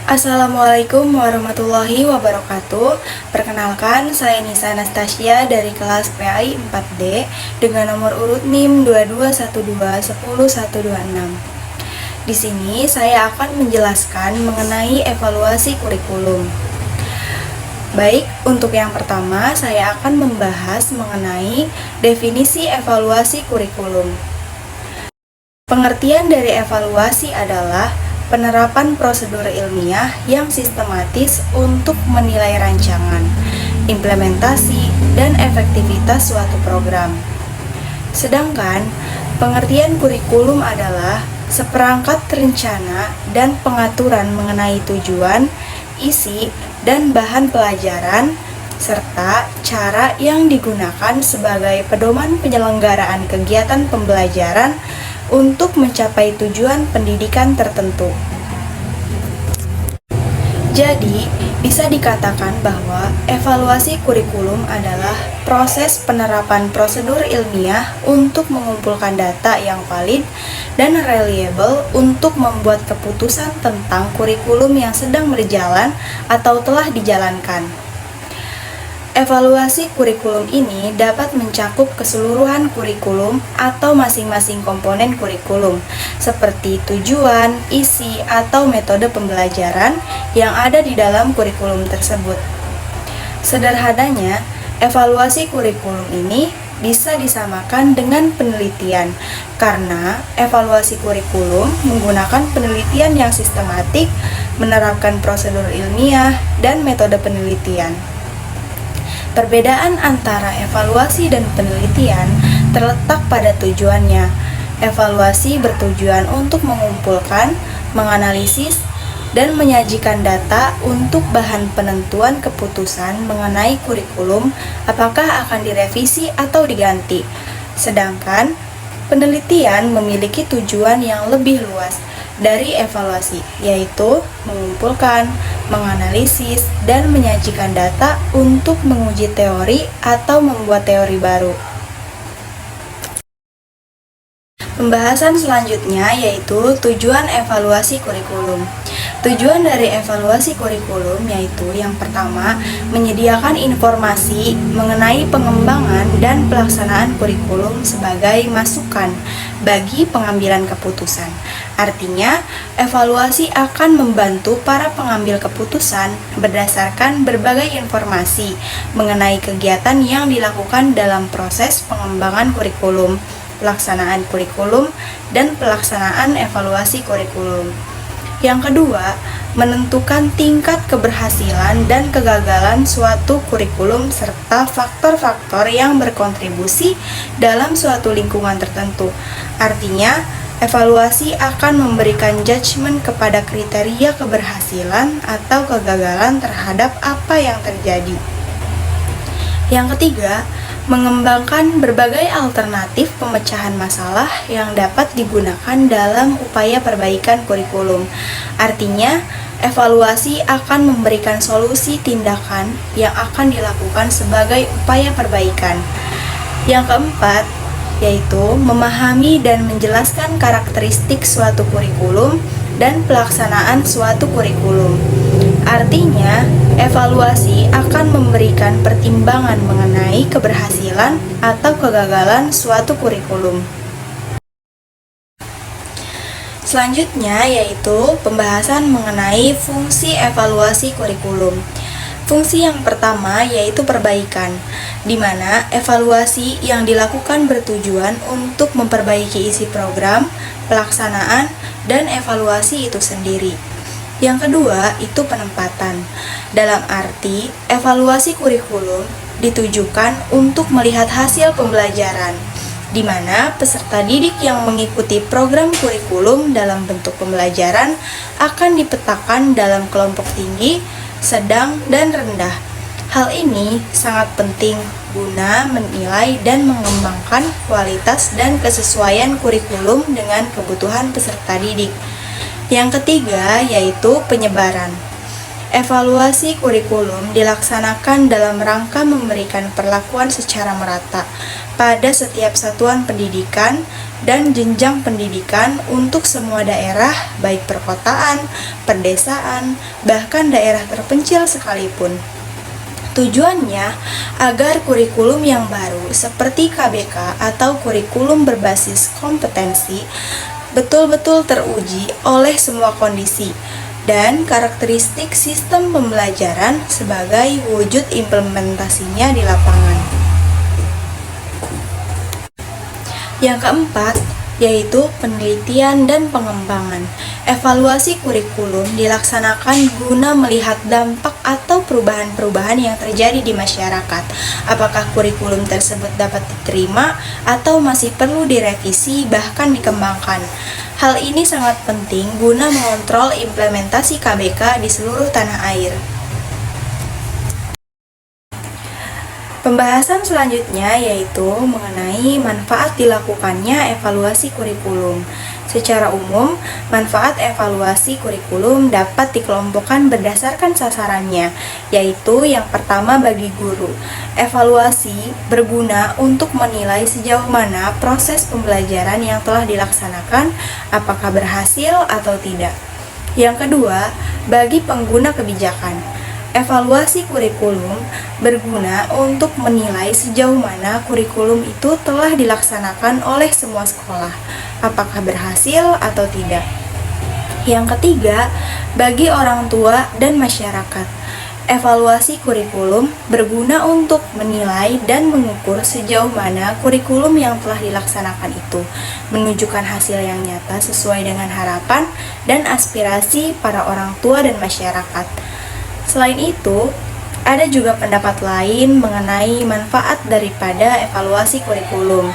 Assalamualaikum warahmatullahi wabarakatuh. Perkenalkan, saya Nisa Anastasia dari kelas PAI 4D dengan nomor urut NIM 2212101126. Di sini saya akan menjelaskan mengenai evaluasi kurikulum. Baik, untuk yang pertama saya akan membahas mengenai definisi evaluasi kurikulum. Pengertian dari evaluasi adalah penerapan prosedur ilmiah yang sistematis untuk menilai rancangan, implementasi, dan efektivitas suatu program. Sedangkan, pengertian kurikulum adalah seperangkat rencana dan pengaturan mengenai tujuan, isi, dan bahan pelajaran, serta cara yang digunakan sebagai pedoman penyelenggaraan kegiatan pembelajaran untuk mencapai tujuan pendidikan tertentu. Jadi, bisa dikatakan bahwa evaluasi kurikulum adalah proses penerapan prosedur ilmiah untuk mengumpulkan data yang valid dan reliable untuk membuat keputusan tentang kurikulum yang sedang berjalan atau telah dijalankan. Evaluasi kurikulum ini dapat mencakup keseluruhan kurikulum atau masing-masing komponen kurikulum, seperti tujuan, isi, atau metode pembelajaran yang ada di dalam kurikulum tersebut. Sederhananya, evaluasi kurikulum ini bisa disamakan dengan penelitian, karena evaluasi kurikulum menggunakan penelitian yang sistematik, menerapkan prosedur ilmiah, dan metode penelitian. Perbedaan antara evaluasi dan penelitian terletak pada tujuannya. Evaluasi bertujuan untuk mengumpulkan, menganalisis, dan menyajikan data untuk bahan penentuan keputusan mengenai kurikulum apakah akan direvisi atau diganti. Sedangkan penelitian memiliki tujuan yang lebih luas dari evaluasi, yaitu mengumpulkan, menganalisis, dan menyajikan data untuk menguji teori atau membuat teori baru. Pembahasan selanjutnya yaitu tujuan evaluasi kurikulum. Tujuan dari evaluasi kurikulum yaitu yang pertama, menyediakan informasi mengenai pengembangan dan pelaksanaan kurikulum sebagai masukan bagi pengambilan keputusan. Artinya, evaluasi akan membantu para pengambil keputusan berdasarkan berbagai informasi mengenai kegiatan yang dilakukan dalam proses pengembangan kurikulum, pelaksanaan kurikulum, dan pelaksanaan evaluasi kurikulum. Yang kedua, menentukan tingkat keberhasilan dan kegagalan suatu kurikulum serta faktor-faktor yang berkontribusi dalam suatu lingkungan tertentu. Artinya, evaluasi akan memberikan judgement kepada kriteria keberhasilan atau kegagalan terhadap apa yang terjadi. Yang ketiga, mengembangkan berbagai alternatif pemecahan masalah yang dapat digunakan dalam upaya perbaikan kurikulum. Artinya, evaluasi akan memberikan solusi tindakan yang akan dilakukan sebagai upaya perbaikan. Yang keempat, yaitu memahami dan menjelaskan karakteristik suatu kurikulum dan pelaksanaan suatu kurikulum. Artinya, evaluasi akan memberikan pertimbangan mengenai keberhasilan atau kegagalan suatu kurikulum. Selanjutnya yaitu pembahasan mengenai fungsi evaluasi kurikulum. Fungsi yang pertama yaitu perbaikan, di mana evaluasi yang dilakukan bertujuan untuk memperbaiki isi program, pelaksanaan, dan evaluasi itu sendiri. Yang kedua, itu penempatan. Dalam arti, evaluasi kurikulum ditujukan untuk melihat hasil pembelajaran, di mana peserta didik yang mengikuti program kurikulum dalam bentuk pembelajaran akan dipetakan dalam kelompok tinggi, sedang, dan rendah. Hal ini sangat penting guna menilai dan mengembangkan kualitas dan kesesuaian kurikulum dengan kebutuhan peserta didik. Yang ketiga yaitu penyebaran. Evaluasi kurikulum dilaksanakan dalam rangka memberikan perlakuan secara merata pada setiap satuan pendidikan dan jenjang pendidikan untuk semua daerah, baik perkotaan, perdesaan, bahkan daerah terpencil sekalipun. Tujuannya agar kurikulum yang baru seperti KBK atau kurikulum berbasis kompetensi betul-betul teruji oleh semua kondisi dan karakteristik sistem pembelajaran sebagai wujud implementasinya di lapangan. Yang keempat, yaitu penelitian dan pengembangan. Evaluasi kurikulum dilaksanakan guna melihat dampak atau perubahan-perubahan yang terjadi di masyarakat. Apakah kurikulum tersebut dapat diterima atau masih perlu direvisi bahkan dikembangkan. Hal ini sangat penting guna mengontrol implementasi KBK di seluruh tanah air. Pembahasan selanjutnya yaitu mengenai manfaat dilakukannya evaluasi kurikulum. Secara umum, manfaat evaluasi kurikulum dapat dikelompokkan berdasarkan sasarannya, yaitu yang pertama bagi guru. Evaluasi berguna untuk menilai sejauh mana proses pembelajaran yang telah dilaksanakan, apakah berhasil atau tidak. Yang kedua, bagi pengguna kebijakan. Evaluasi kurikulum berguna untuk menilai sejauh mana kurikulum itu telah dilaksanakan oleh semua sekolah, apakah berhasil atau tidak. Yang ketiga, bagi orang tua dan masyarakat. Evaluasi kurikulum berguna untuk menilai dan mengukur sejauh mana kurikulum yang telah dilaksanakan itu menunjukkan hasil yang nyata sesuai dengan harapan dan aspirasi para orang tua dan masyarakat. Selain itu, ada juga pendapat lain mengenai manfaat daripada evaluasi kurikulum,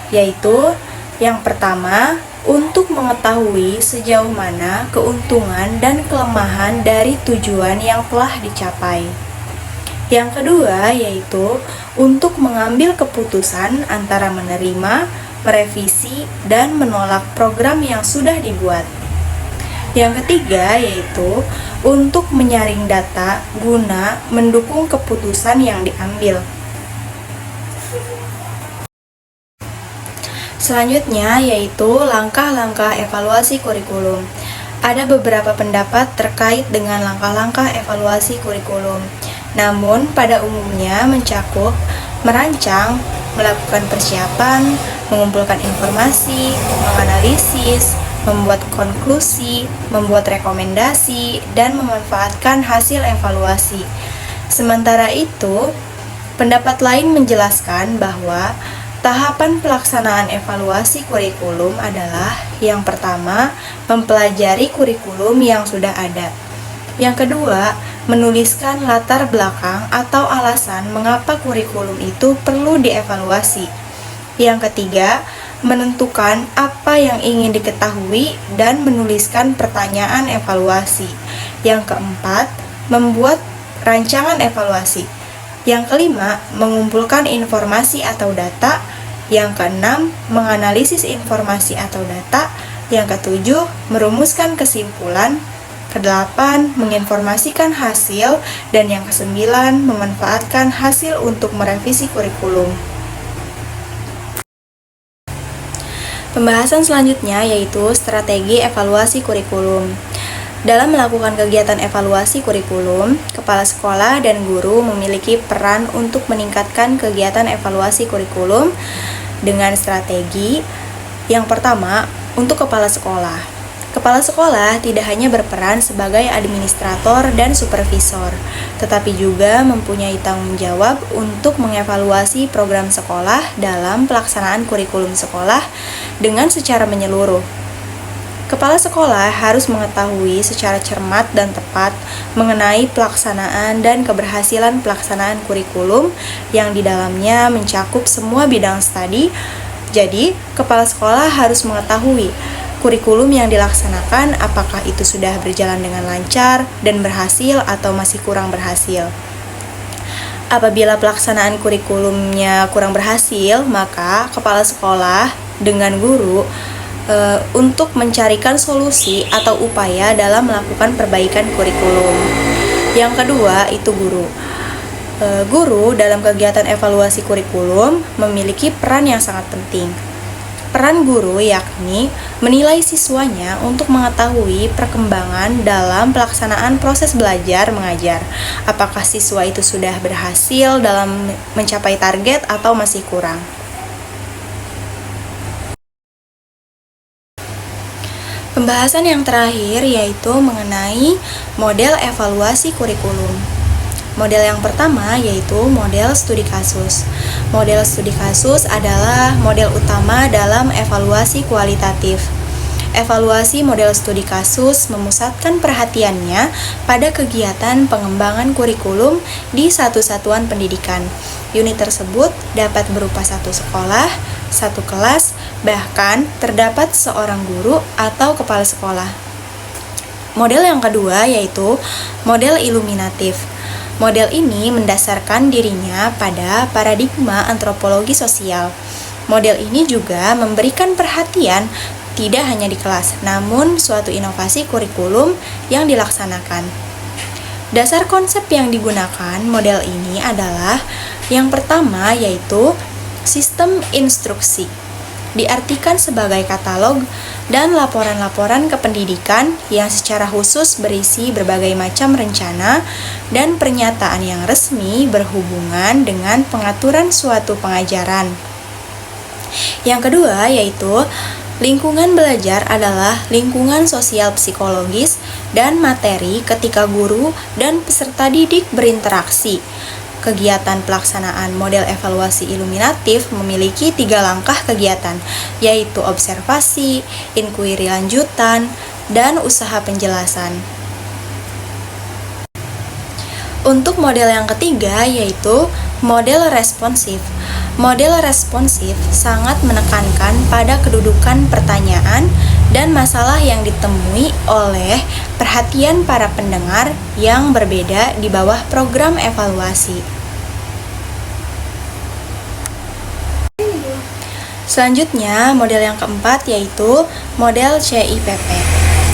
yaitu yang pertama, untuk mengetahui sejauh mana keuntungan dan kelemahan dari tujuan yang telah dicapai. Yang kedua, yaitu untuk mengambil keputusan antara menerima, merevisi, dan menolak program yang sudah dibuat. Yang ketiga, yaitu untuk menyaring data guna mendukung keputusan yang diambil. Selanjutnya, yaitu langkah-langkah evaluasi kurikulum. Ada beberapa pendapat terkait dengan langkah-langkah evaluasi kurikulum. Namun, pada umumnya mencakup merancang, melakukan persiapan, mengumpulkan informasi, menganalisis, membuat konklusi, membuat rekomendasi, dan memanfaatkan hasil evaluasi. Sementara itu, pendapat lain menjelaskan bahwa tahapan pelaksanaan evaluasi kurikulum adalah yang pertama, mempelajari kurikulum yang sudah ada. Yang kedua, menuliskan latar belakang atau alasan mengapa kurikulum itu perlu dievaluasi. Yang ketiga, menentukan apa yang ingin diketahui dan menuliskan pertanyaan evaluasi. Yang keempat, membuat rancangan evaluasi. Yang kelima, mengumpulkan informasi atau data. Yang keenam, menganalisis informasi atau data. Yang ketujuh, merumuskan kesimpulan. Kedelapan, menginformasikan hasil. Dan yang kesembilan, memanfaatkan hasil untuk merevisi kurikulum. Pembahasan selanjutnya yaitu strategi evaluasi kurikulum. Dalam melakukan kegiatan evaluasi kurikulum, kepala sekolah dan guru memiliki peran untuk meningkatkan kegiatan evaluasi kurikulum dengan strategi. Yang pertama, untuk kepala sekolah. Kepala sekolah tidak hanya berperan sebagai administrator dan supervisor, tetapi juga mempunyai tanggung jawab untuk mengevaluasi program sekolah dalam pelaksanaan kurikulum sekolah dengan secara menyeluruh. Kepala sekolah harus mengetahui secara cermat dan tepat mengenai pelaksanaan dan keberhasilan pelaksanaan kurikulum yang di dalamnya mencakup semua bidang studi. Jadi, kepala sekolah harus mengetahui kurikulum yang dilaksanakan apakah itu sudah berjalan dengan lancar dan berhasil atau masih kurang berhasil. Apabila pelaksanaan kurikulumnya kurang berhasil, maka kepala sekolah dengan guru untuk mencarikan solusi atau upaya dalam melakukan perbaikan kurikulum. Yang kedua itu guru. Guru dalam kegiatan evaluasi kurikulum memiliki peran yang sangat penting. Peran guru yakni menilai siswanya untuk mengetahui perkembangan dalam pelaksanaan proses belajar mengajar. Apakah siswa itu sudah berhasil dalam mencapai target atau masih kurang. Pembahasan yang terakhir yaitu mengenai model evaluasi kurikulum. Model yang pertama yaitu model studi kasus. Model studi kasus adalah model utama dalam evaluasi kualitatif. Evaluasi model studi kasus memusatkan perhatiannya pada kegiatan pengembangan kurikulum di satu satuan pendidikan. Unit tersebut dapat berupa satu sekolah, satu kelas, bahkan terdapat seorang guru atau kepala sekolah. Model yang kedua yaitu model iluminatif. Model ini mendasarkan dirinya pada paradigma antropologi sosial. Model ini juga memberikan perhatian tidak hanya di kelas, namun suatu inovasi kurikulum yang dilaksanakan. Dasar konsep yang digunakan model ini adalah yang pertama yaitu sistem instruksi. Diartikan sebagai katalog dan laporan-laporan kependidikan yang secara khusus berisi berbagai macam rencana dan pernyataan yang resmi berhubungan dengan pengaturan suatu pengajaran. Yang kedua yaitu lingkungan belajar adalah lingkungan sosial psikologis dan materi ketika guru dan peserta didik berinteraksi. Kegiatan pelaksanaan model evaluasi iluminatif memiliki 3 langkah kegiatan, yaitu observasi, inquiry lanjutan, dan usaha penjelasan. Untuk model yang ketiga yaitu model responsif. Model responsif sangat menekankan pada kedudukan pertanyaan dan masalah yang ditemui oleh perhatian para pendengar yang berbeda di bawah program evaluasi. Selanjutnya, model yang keempat yaitu model CIPP.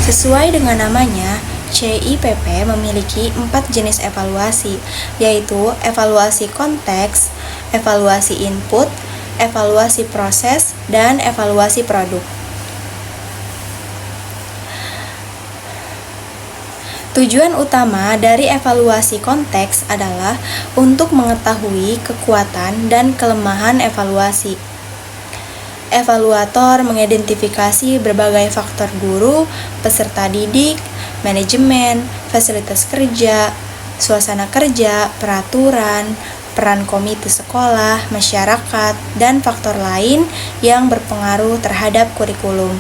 Sesuai dengan namanya, CIPP memiliki 4 jenis evaluasi, yaitu evaluasi konteks, evaluasi input, evaluasi proses, dan evaluasi produk. Tujuan utama dari evaluasi konteks adalah untuk mengetahui kekuatan dan kelemahan evaluasi. Evaluator mengidentifikasi berbagai faktor guru, peserta didik, manajemen, fasilitas kerja, suasana kerja, peraturan, peran komite sekolah, masyarakat, dan faktor lain yang berpengaruh terhadap kurikulum.